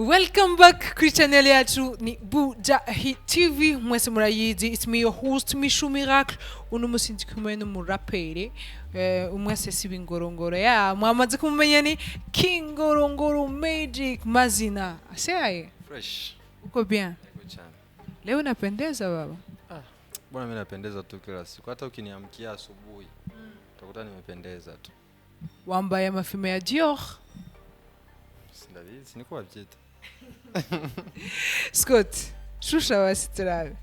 Welcome back kuri channel yacu ni Buja Hit TV mwese murayizi. It's me your host Mishu Miracle. Uno musi ndi kumwe n'umuraperi umwese siba ingorongoro ya mwamaze kumenya ni King Ngorongoro Magic mazina aseaye Fresh. uko bien? Yego cyane. Leo napendeza baba. Bwana mimi napendeza tu kila siku. Hata ukiniamkia asubuhi utakuta nimependeza tu. Wambaye amafime ya Dior. Sindabizi niko babyita. Scott, shusha wasitrabe.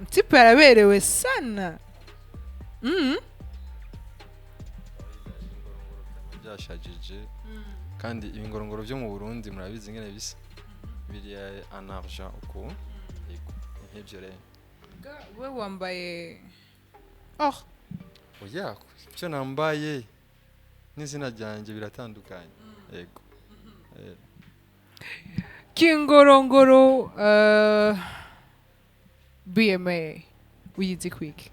Mtipe araberewe sana. Byashajije. Kandi ibingorongoro byo mu Burundi murabizi ngene bisa. Biri en argent uko. Nk'ibyo rero. We wambaye Oya, cyo nambaye n'izina ryanjye biratandukanye. Yego. King Ngorongoro BMA uyizi kwiki?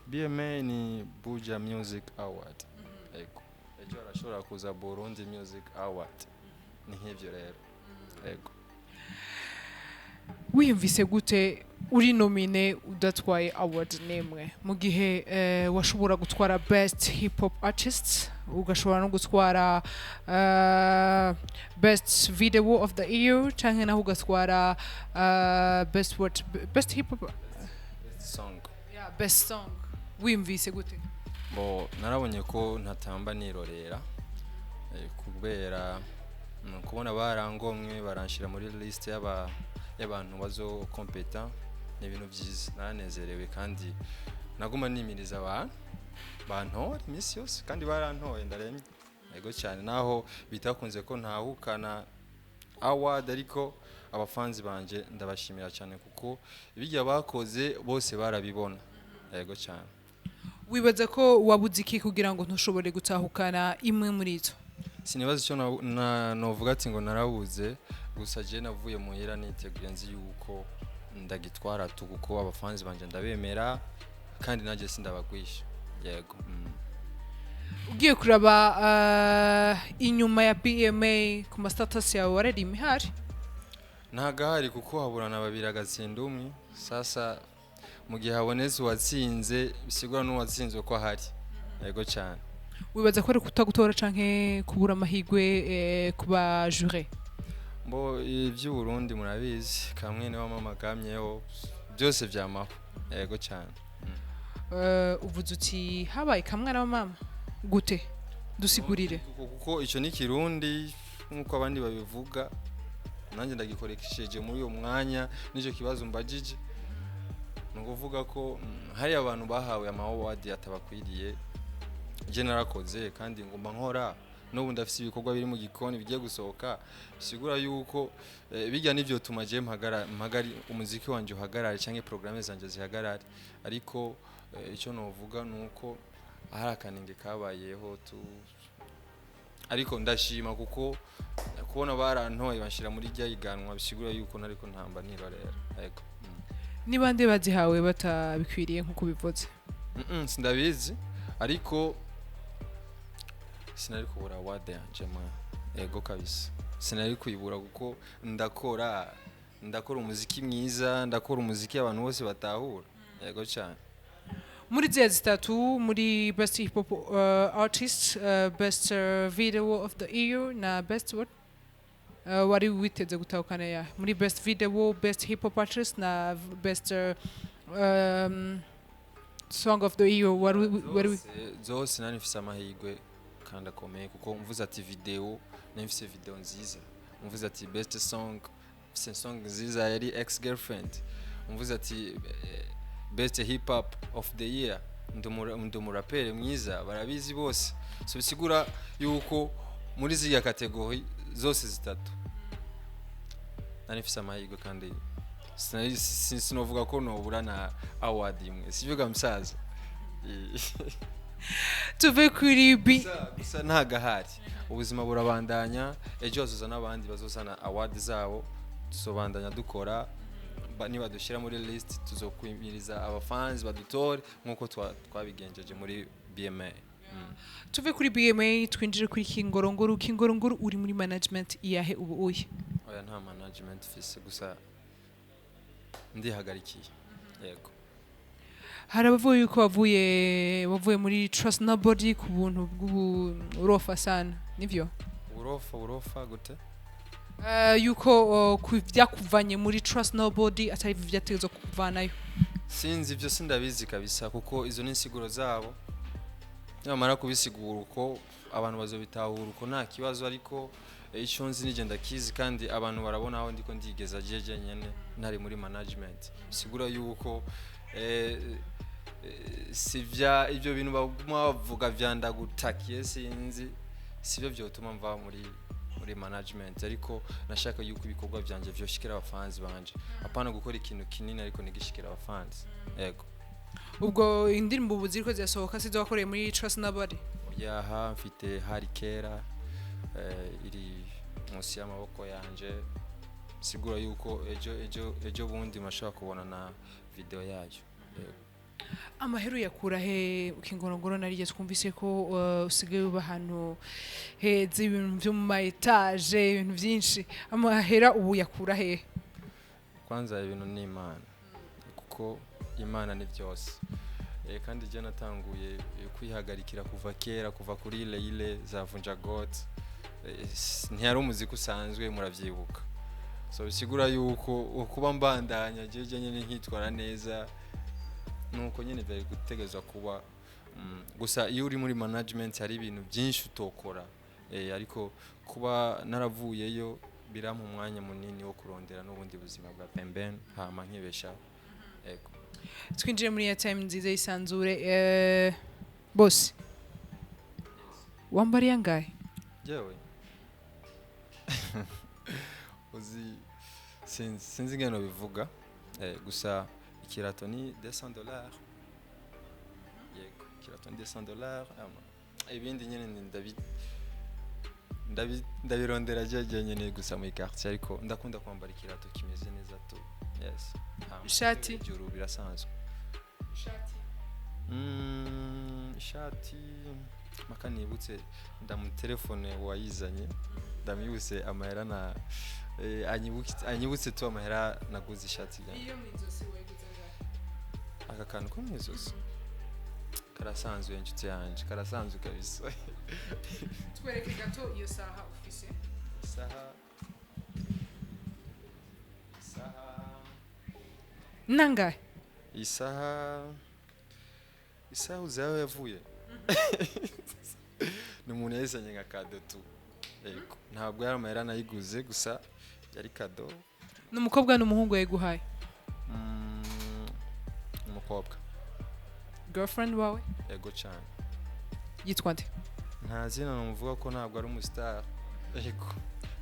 BMA ni Buja Music Award. Yego. Ejo arashobora kuza Burundi Music Award. Ni nk'ibyo rero. Yego. Wiyumvise gute uri nomine udatwaye award nemwe mu gihe washobora gutwara best hip hop artist ugashobora no gutwara best video of the year canke naho ugatwara best hip hop Song. yeah, best song wiyumvise gute? Narabonye ko ntatamba nirorera kubera kubona barangomwe baranshira muri list y'abantu bazo competa ni ibintu byiza naranezerewe kandi naguma nimiriza abantu bantore imisi yose kandi barantoye ndaremye. Yego cyane naho bitakunze ko ntahukana award ariko abafanzi banje ndabashimira cyane kuko ibijya bakoze bose barabibona. Yego cyane. Wibaza ko wabuze iki kugira ngo ntushobore gutahukana imwe muri izo? Sinibaza icyo novuga ati ngo narabuze gusa je navuye muhira niteguye nzi yuko ndagitwara tu kuko abafanzi banje ndabemera kandi naje sindabagwisha. Yego. Ugiye kuraba inyuma ya BMA ku ma status yawe warari imihari? Ntagahari kuko haburana babiri agatsinda umwe. Sasa mu gihe haboneze uwatsinze bisigura n'uwatsinzwe ko ahari. Yego cyane. Wibaza ko ari kutagutora canke kubura amahigwe kuba juré? Iby'u Burundi murabizi kamwe niwe mama kamyeho byose byamaho. Yego cyane. Uvuze uti habaye kamwe na mama gute? Dusigurire. Kuko icyo ni Kirundi nkuko abandi babivuga nanjye ndagikoresheje muri uyo mwanya n'icyo kibazo mbajije. Nukuvuga ko hari abantu bahawe amawadi atabakwiriye. Je narakoze kandi ngomba nkora n'ubu ndafise ibikorwa biri mu gikoni bigiye gusohoka bisigura yuko bijya nivyo tumaje mpagari umuziki wanje uhagarare canke programme zanje zihagarare ariko icyo novuga nuko ahari akaninge kabayeho tu ariko ndashima kuko kubona barantoye bashira muri rya yiganwa bisigura yuko nariko ntamba nirorera. Yego. Ni bande bazihawe batabikwiriye nkuko bivuze? Sindabizi ariko sinari kubura award yanje ma. Yego kabisa. Sinari kuyibura kuko ndakora umuziki mwiza, ndakora umuziki abantu bose batahura. Yego cyane. Muri ziya zitatu muri best hip hop artist, best video of the year na best what? Wari witeze gutahukana ya muri best video, best hip hop artist na best song of the year wari zose nani mfise amahigwe kandi akomeye kuko mvuze ati video nifise video nziza. Mvuze ati best song mfise song nziza yari ex girlfriend. Mvuze ati best hip hop of the year ndumuraperi mwiza barabizi bose. So bisigura yuko muri ziya kategori zose zitatu nani mfise amahigwe kandi sinovuga ko nobura na award imwe sivuga msaza. tuve kuri gusa ntagahari ubuzima burabandanya ejo hazoza n'abandi bazozana award zabo tusobandanya dukora niba dushira muri list tuzokwimiriza abafans badutore nkuko twabigenjeje muri BMA. tuve kuri BMA twinjire kuri Kingorongoro. Kingorongoro uri muri management iyahe ubu uye? oya nta management fise gusa ndihagarikiye yego Hari abavuye yuko wavuye muri Trust Nobody ku buntu bw'urofa sana nivyo? urofa gute Yuko byakuvanye muri Trust Nobody atari vyategezwe kukuvanayo. sinzi ibyo sindabizi kabisa kuko izo ni insiguro zabo nyamara kubisigura uko abantu bazobitahura uko nta kibazo ariko icyo nzi nigenda kizi kandi abantu barabona aho ndiko ndigeza jeje nyene ntari muri management sigura yuko sivya ibyo bintu bavuga vyanda gutakiye sinzi sivyo byotuma mva muri management ariko nashaka yuko ibikorwa byanje vyoshikira abafanzi banje apana gukora ikintu kinini ariko nigishikira abafanzi yego Ubwo indirimbo ubu ziriko zirasohoka sizo wakoreye muri Trust Nobody? yaha mfite hari kera iri munsi y'amaboko yanje sigura yuko ejo bundi mashaka kubona na video yayo Amaheru yakura he Kingorongoro narigeze twumvise ko usigaye uba hano heze ibintu byo mu etage ibintu byinshi amahera ubu yakura he? kwanza ibintu ni Imana kuko Imana ni byose kandi je natanguye kwihagarikira kuva kera kuva kuri ile zavunja God ntiyari umuziki usanzwe muravyibuka so bisigura yuko kuba mbandanya jeje nyene nkitwara neza nuko nyene bari gutegezwa kuba gusa iyo uri muri management hari ibintu byinshi utokora ariko kuba naravuyeyo birampa umwanya munini wo kurondera n'ubundi buzima bwa pembeni hama nkibesha ego twinjire muri ya time nziza isanzure boss wambari yangahe jewe uzi sinzi ngeno bivuga gusa ikirato ni $200 yego ikirato ni $200 ibindi nyene ndabirondera jeje nyene gusa mu quartier ariko ndakunda kwambara ikirato kimeze neza tu yes ishati juru birasanzwe ishati makanibutse ndamutelefone wayizanye ndamyuse amahera na anyibutse tu amahera naguze ishati yanjye iyo mwizosi wayiguzaga aka kantu ko mwizosi karasanzwe inshuti yanje karasanzwe kabisa twereke gato iyo saha ufise saha nangahe isaha uzaho yavuye ni umuntu yazanye nka kado tu yego ntabwo yari amahera nayiguze gusa yari kado n'umukobwa n'umuhungu yaguhaye umukobwa girlfriend wawe yego cyane yitwa nde nta zina numvuga ko ntabwo ari umustar yego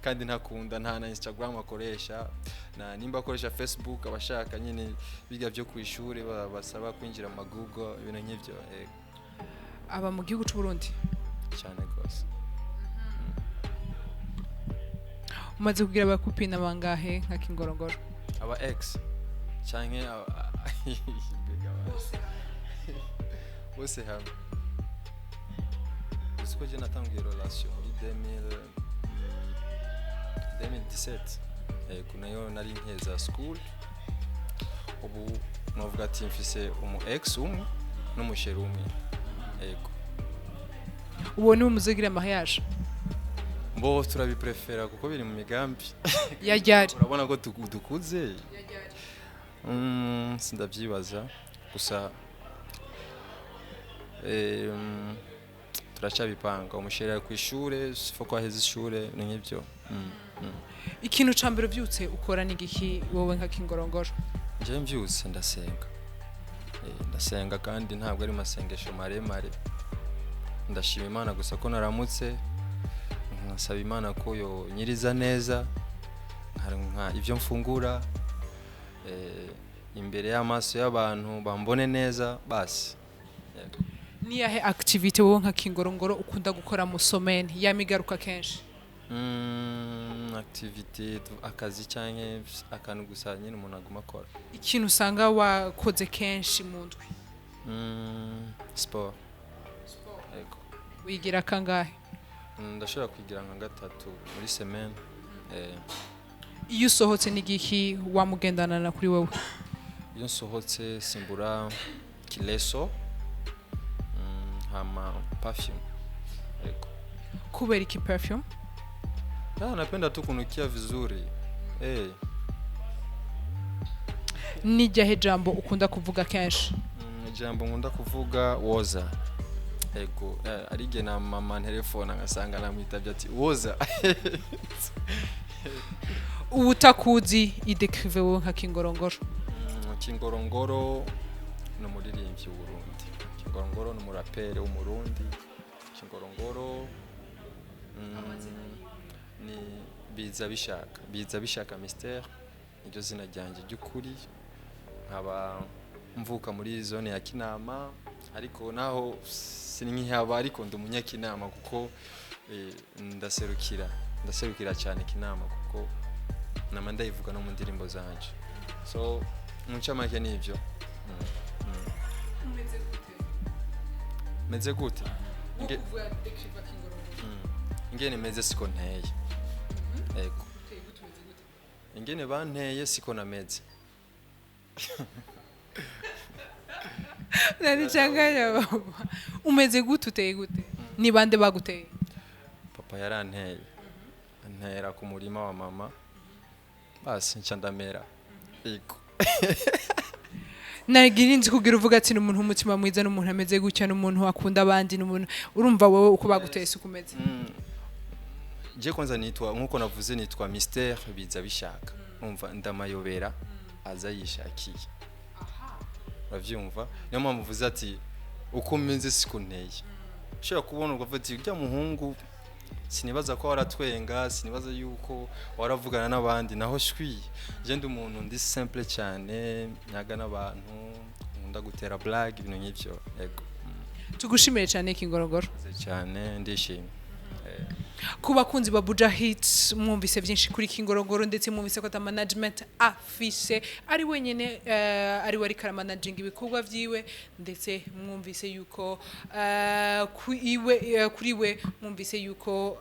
kandi ntakunda nta na Instagram akoresha na nimba akoresha Facebook abashaka nyine biga byo kwishuri basaba kwinjira mu Google ibintu nk'ivyo aba mu gihugu cy'u Burundi cyane gose umaze kugira abakupina bangahe nka Kingorongoro aba ex canke bose hamwe uko je natangiye relation muri 2017 kunayo nari nkeza school ubu novuga ati mfise umu ex umwe n'umusheri umwe yego ubone umuzigira mariage mbo turabiprefera kuko biri mu migambi yajyari urabona ko dukuze sindavyibaza gusa turacabipanga umusheri ku ishure sifo ko aheze ishure n'ibyo ikintu cambere byutse ukora n'igiki wowe nka Kingorongoro je mbyutse ndasenga kandi ntabwo ari masengesho maremare ndashima Imana gusa ko naramutse nkasaba Imana ko yo nyiriza neza nka ivyo mfungura imbere y'amaso y'abantu bambone neza basi ni yahe activity wowe nka Kingorongoro ukunda gukora mu someni yamigaruka kenshi activity akazi cyane akantu gusa nyine umuntu aguma akora ikintu usanga wakoze kenshi mu ndwi sport yego wigira kangahe ndashobora kwigira nka gatatu muri semaine iyo usohotse n'igiki wamugendanana kuri wowe iyo nsohotse simbura kileso hama perfume yego kubera iki perfume napenda tu kunukia vizuri ni ryahe jambo ukunda kuvuga kenshi ijambo nkunda kuvuga woza yego arige na mama telefone ngasanga namwitabye ati woza utakuzi idekrive wowe nka Kingorongoro Kingorongoro ni umuririmbyi w'Uburundi Kingorongoro ni umuraperi w'umurundi Kingorongoro ni biza bishaka Mystère iryo zina ryanje ry'ukuri nkaba mvuka muri zone ya Kinama ariko naho sinkihaba ariko ndi umunyakinama kuko ndaserukira cyane Kinama kuko nama ndayivuga no mu ndirimbo zanje so muncamake nivyo meze gute ingene meze siko nteye yego ingene banteye siko nameze nani changanya baba umeze gute uteye gute ni bande baguteye papa yaranteye antera ku murima wa mama basi ncandamera yego nagirinzi kugira uvuga ati n'umuntu umutima mwiza n'umuntu ameze gutya n'umuntu akunda abandi n'umuntu urumva wowe uko baguteye sukumeze je kwanza nitwa nkuko navuze nitwa Mystère biza bishaka umva ndamayobera aza yishakiye uravyumva niyo mpamvu mvuze ati uko meze siko nteye ushobora kubona ukavuga ati urya muhungu sinibaza ko waratwenga sinibaza yuko waravugana n'abandi naho shwi je ndi umuntu ndi simple cyane nyaga n'abantu nkunda gutera blague ibintu nk'ivyo yego tugushimire cyane Kingorongoro cyane ndishimye ku bakunzi ba Buja Hits mwumvise byinshi kuri Kingorongoro ndetse mwumvise ko ta management afise ari wenyene ari wari kara managing ibikorwa vyiwe ndetse mwumvise yuko kuri we mwumvise yuko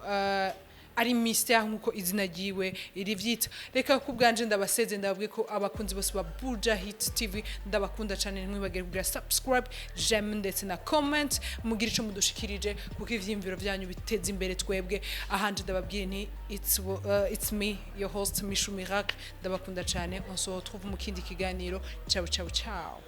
ari Mystère nkuko izina ryiwe irivyita reka kubganje ndabaseze ndababwiye ko abakunzi bose ba Buja Hits TV ndabakunda cyane mwibagire kugira subscribe j'aime ndetse na comment mugira ico mudushikirije kuko ivyimviro byanyu biteza imbere twebwe ahanje ndababwiye nti it's me your host Mishu Miracle ndabakunda cyane on se retrouve mu kindi kiganiro ciao ciao ciao